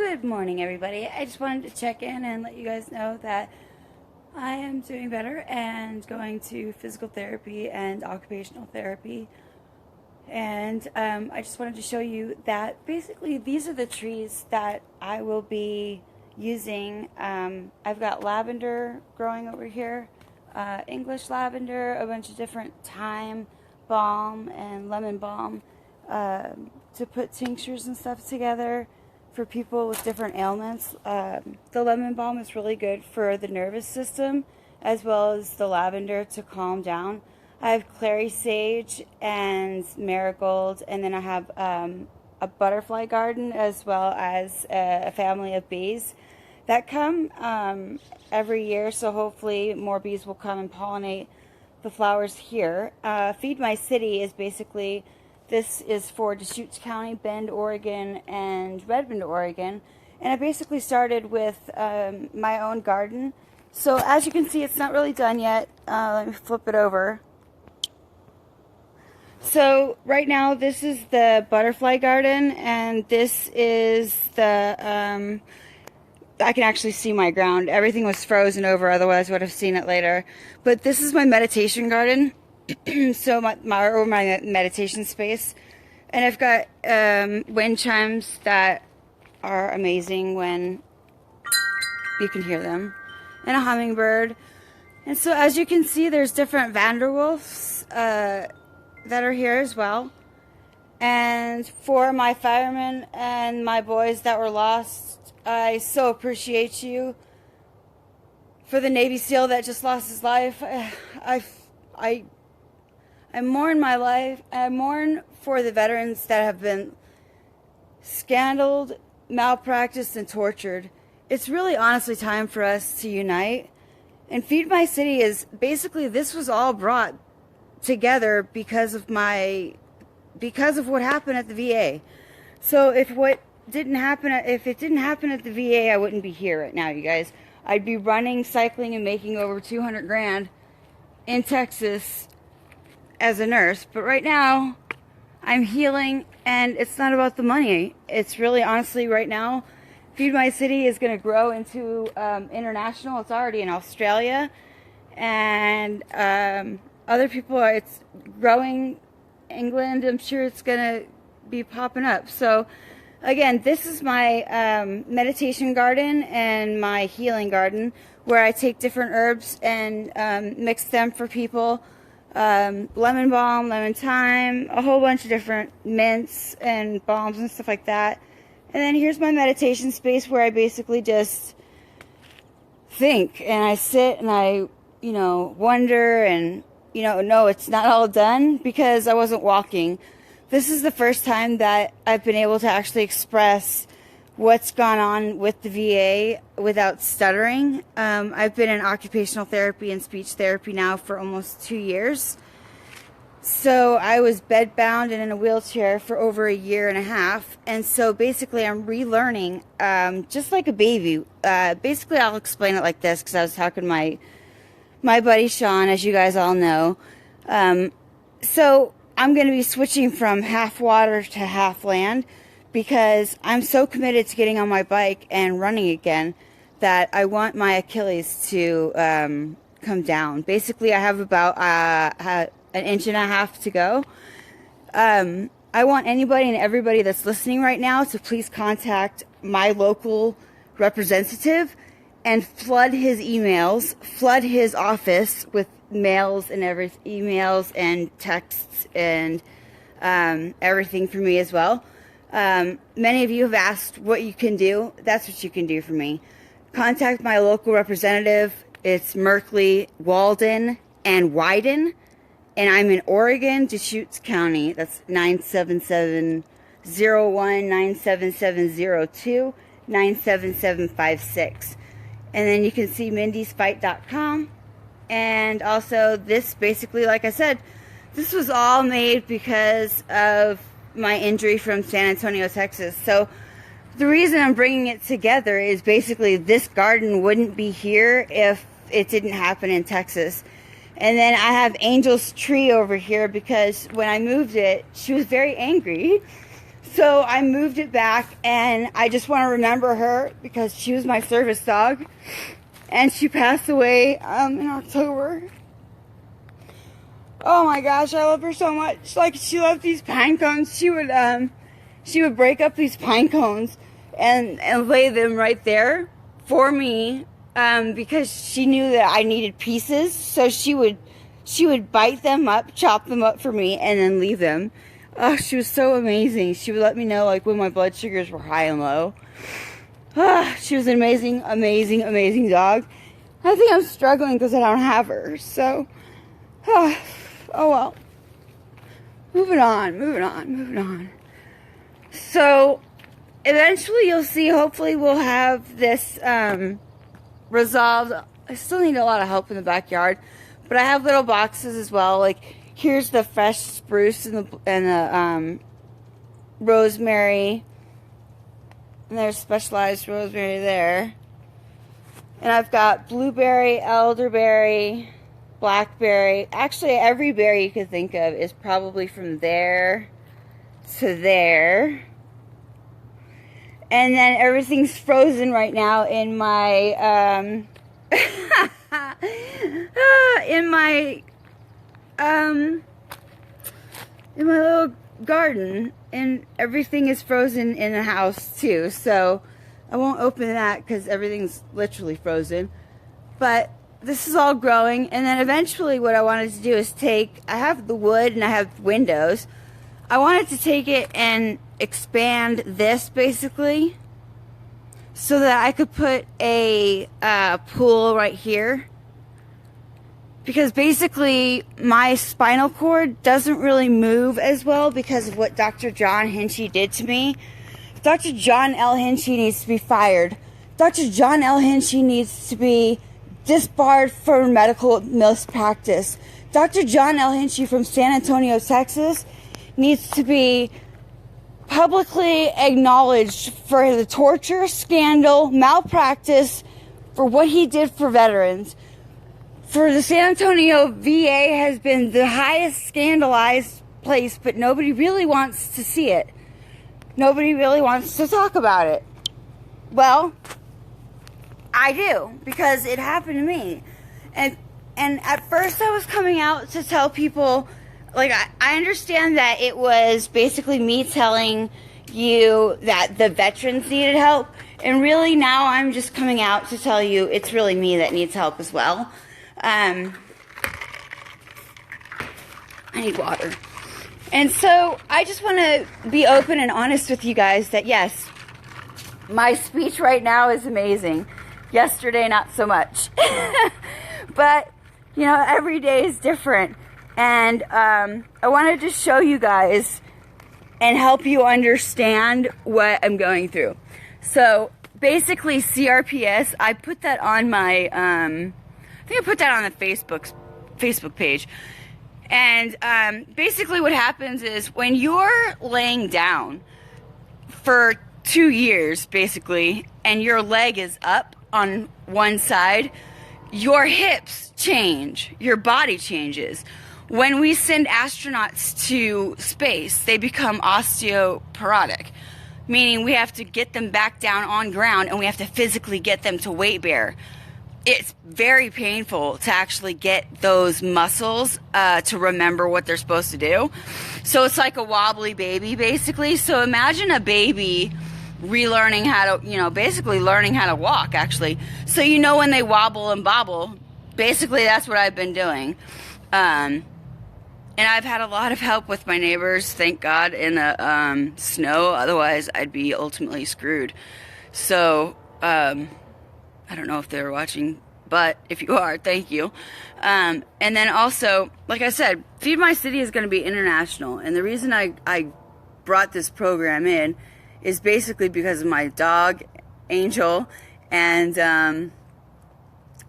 Good morning, everybody. I just wanted to check in and let you guys know that I am doing better and going to physical therapy and occupational therapy. And I just wanted to show you that basically these are the trees that I will be using. I've got lavender growing over here, English lavender, a bunch of different thyme balm and lemon balm to put tinctures and stuff together for people with different ailments. The lemon balm is really good for the nervous system, as well as the lavender to calm down. I have clary sage and marigold, and then I have a butterfly garden, as well as a family of bees that come every year, so hopefully more bees will come and pollinate the flowers here. Feed My City is basically, this is for Deschutes County, Bend, Oregon, and Redmond, Oregon. And I basically started with my own garden. So as you can see, it's not really done yet. Let me flip it over. So right now, this is the butterfly garden, and this is the, I can actually see my ground. Everything was frozen over, otherwise I would have seen it later. But this is my meditation garden. So my meditation space, and I've got wind chimes that are amazing when you can hear them, and a hummingbird. And so as you can see, there's different Vanderwolfs that are here as well. And for my firemen and my boys that were lost, I so appreciate you. For the Navy SEAL that just lost his life, I mourn my life. I mourn for the veterans that have been scandaled, malpracticed, and tortured. It's really honestly time for us to unite. And Feed My City is basically, this was all brought together because of what happened at the VA. So if it didn't happen at the VA, I wouldn't be here right now, you guys. I'd be running, cycling, and making over 200 grand in Texas as a nurse. But right now, I'm healing, and it's not about the money. It's really, honestly, right now, Feed My City is going to grow into international. It's already in Australia, and other people are, it's growing. England, I'm sure it's going to be popping up. So again, this is my meditation garden and my healing garden, where I take different herbs and mix them for people. Lemon balm, lemon thyme, a whole bunch of different mints and balms and stuff like that. And then here's my meditation space, where I basically just think and I sit and I, wonder, and, no, it's not all done because I wasn't walking. This is the first time that I've been able to actually express what's gone on with the VA without stuttering. I've been in occupational therapy and speech therapy now for almost 2 years. So I was bedbound and in a wheelchair for over 1.5 years. And so basically I'm relearning, just like a baby. Basically I'll explain it like this, because I was talking to my buddy Sean, as you guys all know. So I'm going to be switching from half water to half land, because I'm so committed to getting on my bike and running again that I want my Achilles to come down. Basically, I have about 1.5 inches to go. I want anybody and everybody that's listening right now to please contact my local representative and flood his emails, flood his office with mails and emails and texts and everything for me as well. Many of you have asked what you can do. That's what you can do for me. Contact my local representative. It's Merkley, Walden, and Wyden. And I'm in Oregon, Deschutes County. That's 97701, 97702, 97756. And then you can see Mindy'sFight.com. And also this, basically, like I said, this was all made because of my injury from San Antonio, Texas. So the reason I'm bringing it together is basically this garden wouldn't be here if it didn't happen in Texas. And then I have Angel's tree over here because when I moved it, she was very angry. So I moved it back, and I just want to remember her because she was my service dog, and she passed away in October. Oh my gosh, I love her so much. Like, she loved these pine cones. She would break up these pine cones and lay them right there for me, because she knew that I needed pieces. So she would bite them up, chop them up for me, and then leave them. Oh, she was so amazing. She would let me know, like, when my blood sugars were high and low. She was an amazing, amazing, amazing dog. I think I'm struggling because I don't have her. So, oh well. Moving on. So, eventually you'll see, hopefully we'll have this resolved. I still need a lot of help in the backyard, but I have little boxes as well. Like, here's the fresh spruce and the rosemary, and there's specialized rosemary there. And I've got blueberry, elderberry, blackberry. Actually, every berry you could think of is probably from there to there. And then everything's frozen right now in my in my little garden, and everything is frozen in the house too. So I won't open that because everything's literally frozen. But this is all growing, and then eventually what I wanted to do is I have the wood and I have windows. I wanted to take it and expand this basically so that I could put a pool right here. Because basically my spinal cord doesn't really move as well because of what Dr. John Hinchy did to me. Dr. John L. Hinchy needs to be fired. Dr. John L. Hinchy needs to be disbarred for medical malpractice. Dr. John L. Hinchy from San Antonio, Texas needs to be publicly acknowledged for the torture, scandal, malpractice, for what he did for veterans. For the San Antonio VA has been the highest scandalized place, but nobody really wants to see it. Nobody really wants to talk about it. Well, I do, because it happened to me. And at first I was coming out to tell people, like, I understand that it was basically me telling you that the veterans needed help, and really now I'm just coming out to tell you it's really me that needs help as well. I need water. And so I just want to be open and honest with you guys that yes, my speech right now is amazing. Yesterday, not so much. But, you know, every day is different. And I wanted to show you guys and help you understand what I'm going through. So basically CRPS, I put that on my, I think I put that on the Facebook page. And basically what happens is when you're laying down for 2 years, basically, and your leg is up on one side, your hips change, your body changes. When we send astronauts to space, they become osteoporotic, meaning we have to get them back down on ground and we have to physically get them to weight bear. It's very painful to actually get those muscles to remember what they're supposed to do. So it's like a wobbly baby, basically. So imagine a baby relearning how to, you know, basically learning how to walk, actually. So you know when they wobble and bobble, basically that's what I've been doing. And I've had a lot of help with my neighbors, thank God, in the snow. Otherwise, I'd be ultimately screwed. So, I don't know if they're watching, but if you are, thank you. And then also, like I said, Feed My City is going to be international. And the reason I brought this program in is basically because of my dog, Angel, and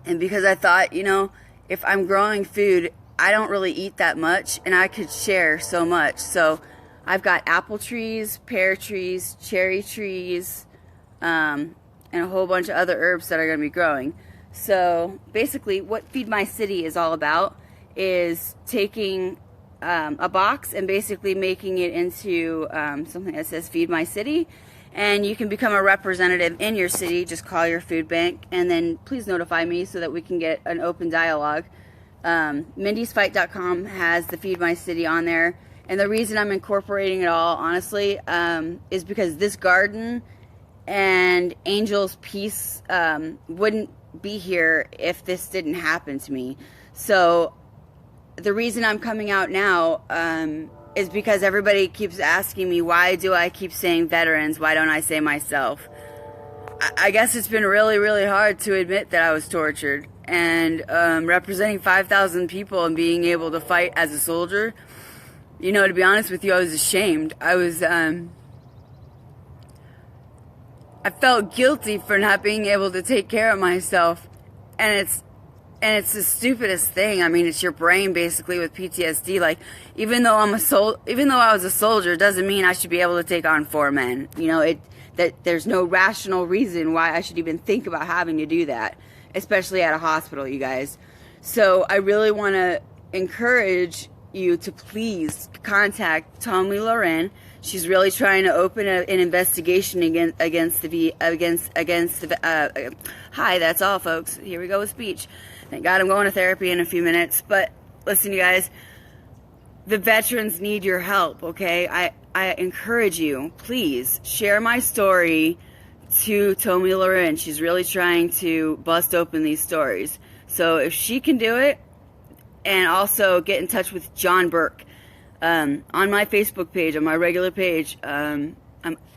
because I thought, you know, if I'm growing food, I don't really eat that much, and I could share so much. So I've got apple trees, pear trees, cherry trees, and a whole bunch of other herbs that are going to be growing. So basically what Feed My City is all about is taking a box and basically making it into something that says Feed My City. And you can become a representative in your city. Just call your food bank and then please notify me so that we can get an open dialogue. Mindy'sFight.com has the Feed My City on there. And the reason I'm incorporating it all, honestly, is because this garden and Angel's Peace wouldn't be here if this didn't happen to me. So the reason I'm coming out now is because everybody keeps asking me, why do I keep saying veterans? Why don't I say myself? I guess it's been really, really hard to admit that I was tortured. And representing 5,000 people and being able to fight as a soldier, you know, to be honest with you, I was ashamed. I felt guilty for not being able to take care of myself. And it's the stupidest thing. I mean, it's your brain basically with PTSD. Like, even though I was a soldier, doesn't mean I should be able to take on 4 men. You know, that there's no rational reason why I should even think about having to do that, especially at a hospital, you guys. So I really want to encourage you to please contact Tomi Lahren. She's really trying to open an investigation against the hi, that's all, folks. Here we go with speech. Thank God I'm going to therapy in a few minutes. But listen, you guys, the veterans need your help, okay? I encourage you, please share my story to Tomi Lahren. She's really trying to bust open these stories. So if she can do it, and also get in touch with John Burke. On my Facebook page, on my regular page, I'm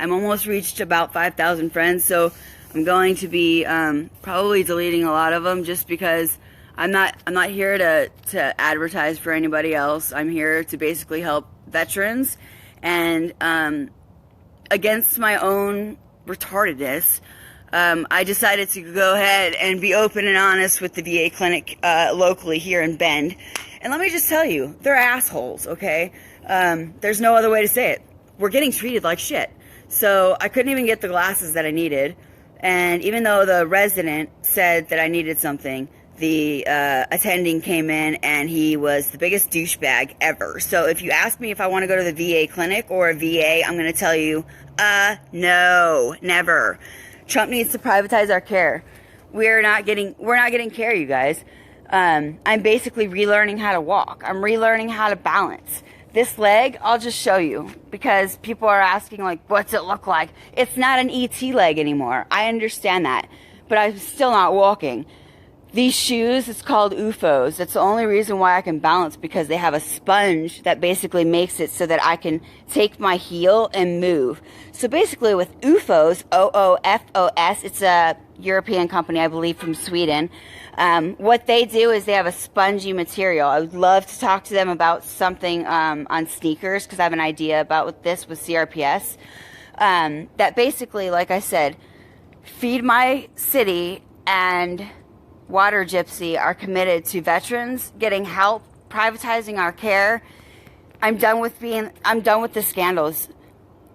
almost reached about 5,000 friends, so I'm going to be probably deleting a lot of them just because I'm not here to advertise for anybody else. I'm here to basically help veterans, and against my own retardedness, I decided to go ahead and be open and honest with the VA clinic locally here in Bend. And let me just tell you, they're assholes, okay? There's no other way to say it. We're getting treated like shit. So I couldn't even get the glasses that I needed. And even though the resident said that I needed something, the attending came in and he was the biggest douchebag ever. So if you ask me if I want to go to the VA clinic or a VA, I'm going to tell you, no, never. Trump needs to privatize our care. We're not getting care, you guys. I'm basically relearning how to walk. I'm relearning how to balance. This leg, I'll just show you because people are asking, like, what's it look like? It's not an ET leg anymore. I understand that, but I'm still not walking. These shoes, it's called UFOs. That's the only reason why I can balance, because they have a sponge that basically makes it so that I can take my heel and move. So basically with UFOs, OOFOS, it's a European company, I believe, from Sweden. What they do is they have a spongy material. I would love to talk to them about something on sneakers, because I have an idea about this with CRPS. That basically, like I said, Feed My City and Water Gypsy are committed to veterans getting help, privatizing our care. I'm done with the scandals.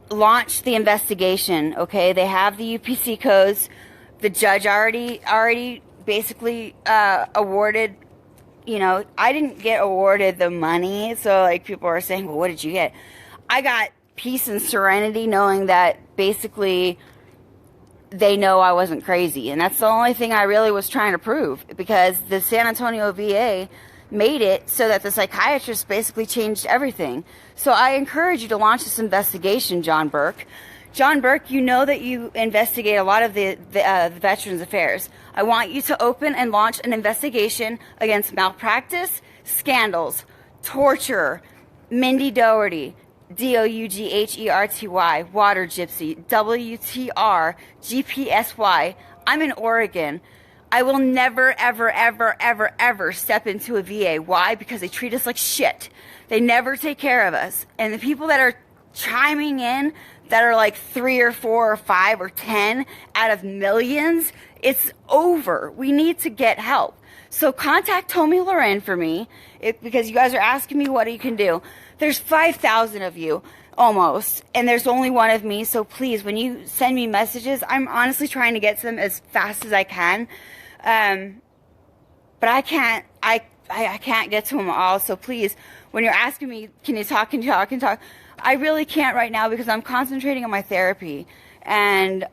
Launch the investigation, okay? They have the UPC codes. The judge already basically awarded, you know, I didn't get awarded the money, so like people are saying, well, what did you get? I got peace and serenity knowing that basically they know I wasn't crazy. And that's the only thing I really was trying to prove, because the San Antonio VA made it so that the psychiatrist basically changed everything. So I encourage you to launch this investigation, John Burke. John Burke, you know that you investigate a lot of the Veterans Affairs. I want you to open and launch an investigation against malpractice, scandals, torture, Mindy Dougherty, Dougherty, Water Gypsy, WTR, GPSY. I'm in Oregon. I will never, ever, ever, ever, ever step into a VA. Why? Because they treat us like shit. They never take care of us. And the people that are chiming in, that are like 3 or 4 or 5 or 10 out of millions, it's over. We need to get help. So contact Tomi Lahren for me, because you guys are asking me what you can do. There's 5,000 of you, almost, and there's only one of me, so please, when you send me messages, I'm honestly trying to get to them as fast as I can, but I can't get to them all, so please, when you're asking me, can you talk, I really can't right now because I'm concentrating on my therapy. And